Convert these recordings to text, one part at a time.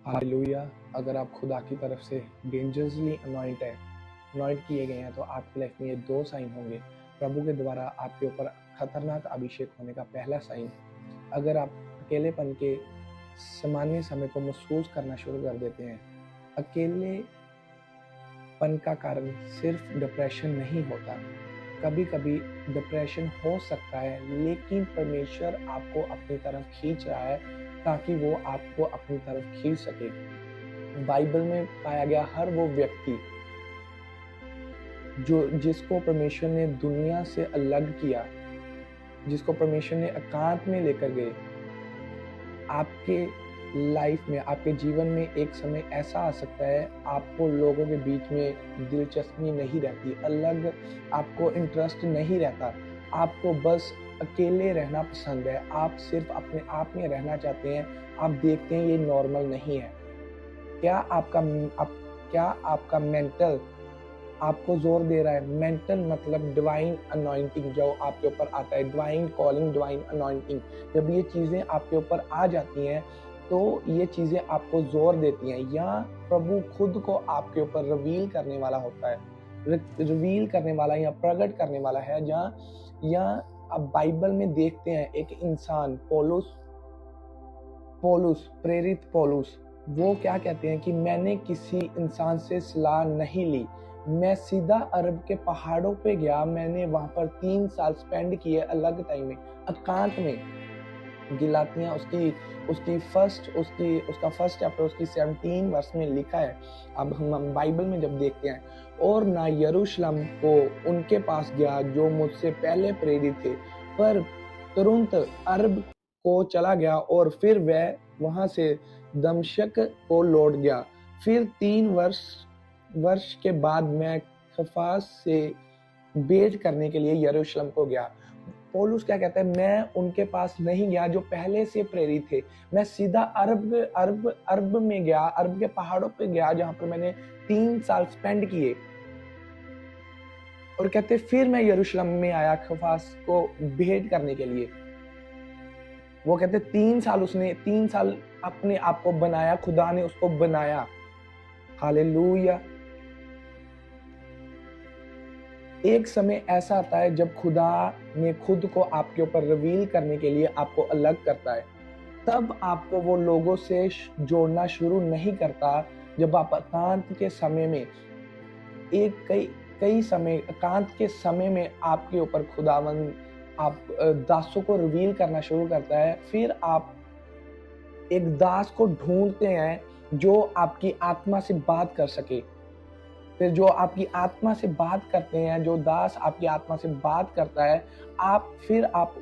Hallelujah. अगर आप खुदा की तरफ से डेंजरसली अनॉइंट किए गए हैं तो आपकी लाइफ में ये 2 साइन होंगे। प्रभु के द्वारा आपके ऊपर खतरनाक अभिषेक होने का पहला साइन, अगर आप अकेलेपन के सामान्य समय को महसूस करना शुरू कर देते हैं। अकेलेपन का कारण सिर्फ डिप्रेशन नहीं होता। कभी-कभी डिप्रेशन हो सकता है, लेकिन परमेश्वर आपको अपनी तरफ खींच रहा है ताकि वो आपको अपनी तरफ खींच सके। बाइबल में पाया गया हर वो व्यक्ति जिसको परमेश्वर ने दुनिया से अलग किया, जिसको परमेश्वर ने एकांत में लेकर गए, आपके लाइफ में, आपके जीवन में एक समय ऐसा आ सकता है आपको लोगों के बीच में दिलचस्पी नहीं रहती, अलग आपको इंटरेस्ट नहीं रहता, आपको बस अकेले रहना पसंद है, आप सिर्फ अपने आप में रहना चाहते हैं। आप देखते हैं ये नॉर्मल नहीं है। क्या आपका मेंटल आपको जोर दे रहा है? मेंटल मतलब डिवाइन अनॉइंटिंग जो आपके ऊपर आता है, डिवाइन कॉलिंग, डिवाइन अनॉइंटिंग। जब ये चीज़ें आपके ऊपर आ जाती हैं तो ये चीज़ें आपको जोर देती हैं, या प्रभु खुद को आपके ऊपर रिवील करने वाला होता है, रिवील करने वाला या प्रकट करने वाला है। या अब बाइबल में देखते हैं एक इंसान प्रेरित पौलुस, वो क्या कहते हैं कि मैंने किसी इंसान से सलाह नहीं ली, मैं सीधा अरब के पहाड़ों पे गया, मैंने वहां पर 3 साल स्पेंड किए अलग टाइम में, एकांत में। गिलातियां उसका फर्स्ट चैप्टर उसकी 17 वर्ष में लिखा है। अब हम बाइबल में जब देखते हैं, और ना यरूशलेम को उनके पास गया जो मुझसे पहले प्रेरित थे, पर तुरंत अरब को चला गया और फिर वह वहां से दमिश्क को लौट गया। फिर 3 वर्ष के बाद मैं खफास से भेंट करने के लिए यरूशलेम को गया। पौलुस क्या कहता है? मैं उनके पास नहीं गया जो पहले से प्रेरित थे, मैं सीधा अरब में गया, अरब के पहाड़ों पे गया जहां पर मैंने 3 साल स्पेंड किए। और कहते फिर मैं यरूशलेम में आया खफास को भेंट करने के लिए। वो कहते 3 साल अपने आप को बनाया, खुदा ने उसको बनाया। हालेलुया। एक समय ऐसा आता है जब खुदा ने खुद को आपके ऊपर रिवील करने के लिए आपको अलग करता है। तब आपको वो लोगों से जोड़ना शुरू नहीं करता। जब आप एकांत के समय में एकांत के समय में आपके ऊपर खुदावंद आप दासों को रिवील करना शुरू करता है, फिर आप एक दास को ढूंढते हैं जो आपकी आत्मा से बात कर सके। फिर जो आपकी आत्मा से बात करते हैं, जो दास आपकी आत्मा से बात करता है, आप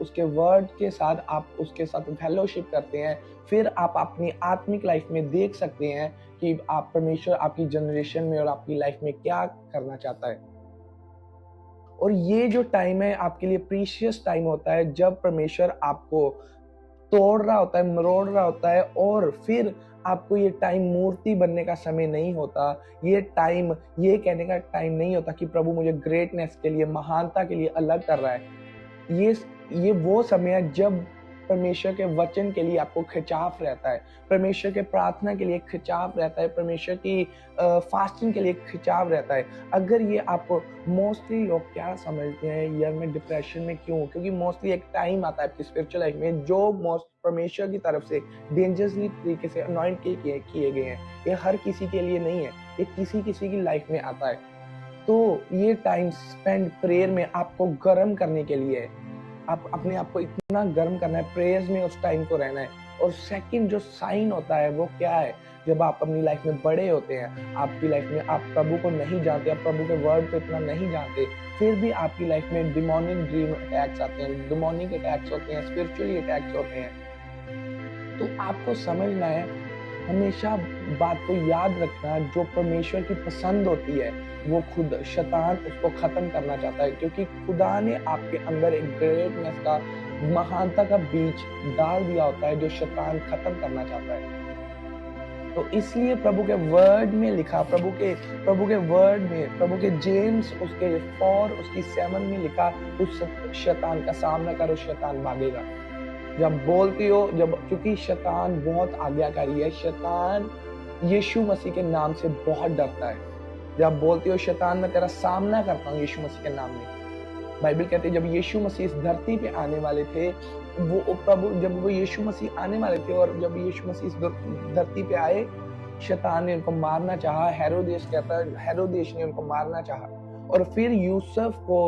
उसके वर्ड के साथ आप उसके साथ फेलोशिप करते हैं। फिर आप अपनी आत्मिक लाइफ में देख सकते हैं कि आप परमेश्वर आपकी जनरेशन में और आपकी लाइफ में क्या करना चाहता है। और ये जो टाइम है आपके लिए प्रीशियस टाइम होता है, जब परमेश्वर आपको तोड़ रहा होता है, मरोड़ रहा होता है, और फिर आपको ये टाइम मूर्ति बनने का समय नहीं होता। ये टाइम ये कहने का टाइम नहीं होता कि प्रभु मुझे ग्रेटनेस के लिए, महानता के लिए अलग कर रहा है। ये वो समय है जब परमेश्वर के वचन के लिए आपको खिंचाव रहता है, परमेश्वर के प्रार्थना के लिए खिंचाव रहता है, परमेश्वर की फास्टिंग के लिए खिंचाव रहता है। अगर ये आप मोस्टली लोग क्या समझते हैं, यार मैं डिप्रेशन में क्यों? क्योंकि मोस्टली एक टाइम आता है आपकी स्पिरिचुअल लाइफ में जो परमेश्वर की तरफ से डेंजरसली तरीके से अनॉइंट किए गए हैं। ये हर किसी के लिए नहीं है, ये किसी की लाइफ में आता है। तो ये टाइम स्पेंड प्रेयर में आपको गर्म करने के लिए है। आप अपने आप को इतना गर्म करना है, प्रेयर्स में उस टाइम को रहना है। और सेकंड जो साइन होता है वो क्या है? जब आप अपनी लाइफ में बड़े होते हैं, आपकी लाइफ में आप प्रभु को नहीं जानते, आप प्रभु के वर्ड को इतना नहीं जानते, फिर भी आपकी लाइफ में डिमोनिक ड्रीम अटैक्स आते हैं, डिमोनिक अटैक्स होते हैं, स्पिरिचुअली अटैक्स होते हैं। तो आपको समझना है, हमेशा बात को याद रखना, जो परमेश्वर की पसंद होती है वो खुद शैतान उसको खत्म करना चाहता है, क्योंकि खुदा ने आपके अंदर एक ग्रेटनेस का, महानता का बीज डाल दिया होता है जो शैतान खत्म करना चाहता है। तो इसलिए प्रभु के वर्ड में लिखा, प्रभु के जेम्स उसके 4 उसकी 7 में लिखा, उस शैतान का सामना करो, शैतान भागेगा। जब बोलती हो, क्योंकि शैतान बहुत आज्ञाकारी है, शैतान यीशु मसीह के नाम से बहुत डरता है। जब बोलते हो शैतान मैं तेरा सामना करता हूँ यीशु मसीह के नाम में। बाइबल कहती है जब यीशु मसीह इस धरती पे आने वाले थे, जब वो यीशु मसीह आने वाले थे और जब यीशु मसीह इस धरती पे आए, शैतान ने उनको मारना चाहा। हेरोदेस कहता है हेरोदेस ने उनको मारना चाहा और फिर यूसुफ को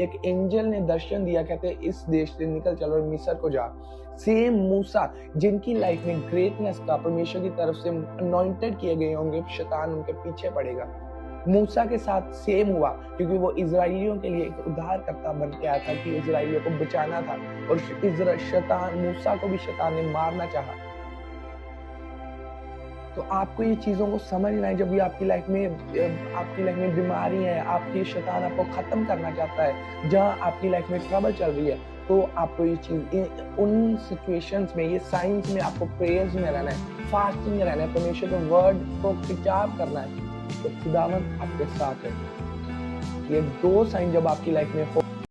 एक एंजल ने दर्शन दिया, कहते इस देश से निकल चलो और मिस्र को जा। सेम मूसा जिनकी लाइफ में ग्रेटनेस का परमेश्वर की तरफ से अनॉइंटेड किए गए होंगे, शैतान उनके पीछे पड़ेगा। मूसा के साथ सेम हुआ क्योंकि वो इजराइलियों के लिए एक उद्धारकर्ता बन के आया था कि इजराइलियों को बचाना था और शैतान मूसा को भी शैतान ने मारना चाहा। तो आपको ये चीजों को समझना है। जब भी आपकी लाइफ में बीमारी है, आपकी शैतान आपको खत्म करना चाहता है, जहाँ आपकी लाइफ में ट्रबल चल रही है, तो आपको ये चीज उन सिचुएशंस में, ये साइंस में आपको प्रेयर्स में रहना है, फास्टिंग में रहना है, परमेश्वर के वर्ड को खिंचाव करना है, तो खुदावंद आपके साथ है। ये 2 साइन जब आपकी लाइफ में हो